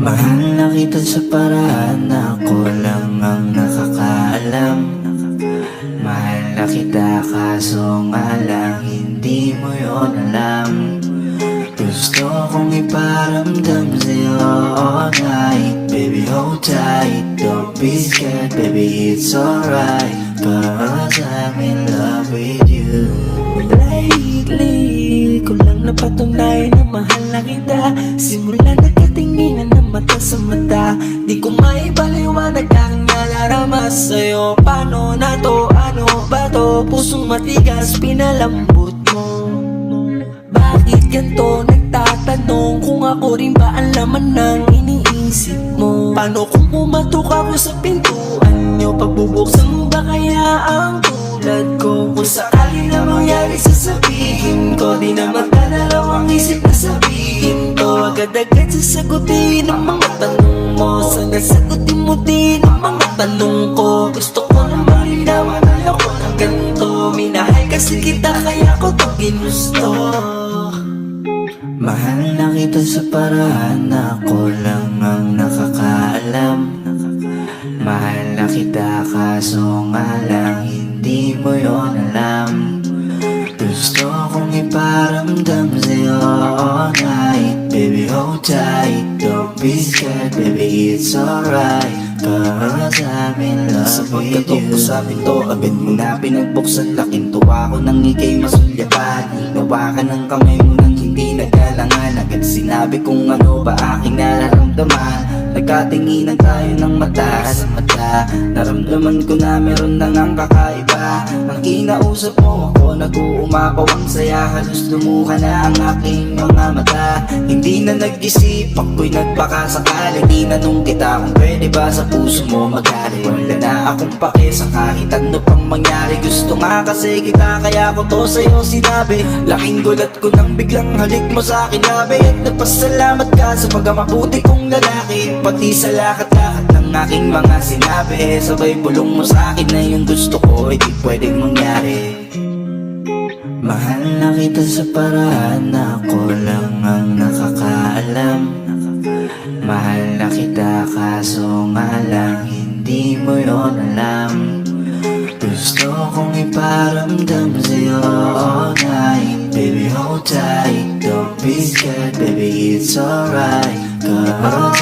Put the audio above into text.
Mahal na kita sa paraan na ako lang ang nakakaalam. Mahal na kita kaso nga lang hindi mo yun alam. Gusto kong iparamdam sa'yo all night. Baby hold tight, don't be scared, baby it's alright, 'cause I'm in love with you. Lately, ko lang napatunay na mahal na kita. Simula nagkatinginan ng mata sa mata, di ko maipaliwanag ang nalarama sa'yo. Paano na to, ano ba to? Pusong matigas, pinalambot mo. Bakit ganito? Nagtatanong kung ako rin ba ang laman ng iniisip mo. Paano kung pumatok ako sa pintuan nyo? Pagbubuksan mo ba kaya ang tulad ko? Kung sakali na mangyari sasabihin ko, di na magdadalawang isip na sabihin to. Agad-agad sasagutin ang mga tanong mo. Sana sagutin mo din ang mga tanong ko. Gusto ko na malinawan, ayoko ng ganito. Minahal kasi kita kaya ko to ginusto. Mahal na kita sa paraan na ako lang ang nakakaalam. Mahal na kita kaso nga lang hindi mo yun alam. Gusto kong iparamdam sa'yo all night. Baby hold tight, don't be scared, baby it's alright, 'cause I'm in love with you. Sa pagkatok ko sa pinto, abit mo na pinagbuksan. Laking tuwa ko nang ikay masulyapan. Hinawa ka ng kamay mo nang hindi nagkalangan. Agad sinabi kung ano ba aking nararamdaman. Nagkatinginan tayo ng mata sa mata. Naramdaman ko na meron na ngang kakaiba. Ang kinausap mo ako, nag-uumapaw ang saya. Halos lumuha na ang aking mga mata. Hindi na nag-isip, ako'y nagpakasakali. Tinanong kita kung pwede ba sa puso mo magaling. Wala na akong pake sa kahit ano pang mangyari. Gusto nga kasi kita kaya ko to sa'yo sinabi. Laking gulat ko nang biglang halik mo sa akin labi. At nagpasalamat ka sa pagkamabuti kong lalaki. Pati sa lakat-lakat ng aking mga sinabi. Sabay bulong mo sa akin na yung gusto ko ay di pwedeng mangyari. Mahal na kita sa paraan na ako lang ang nakakaalam. Mahal na kita kaso nga lang hindi mo yun alam. Gusto kong iparamdam sa'yo all night. Baby hold tight, don't be scared, baby it's alright, 'cause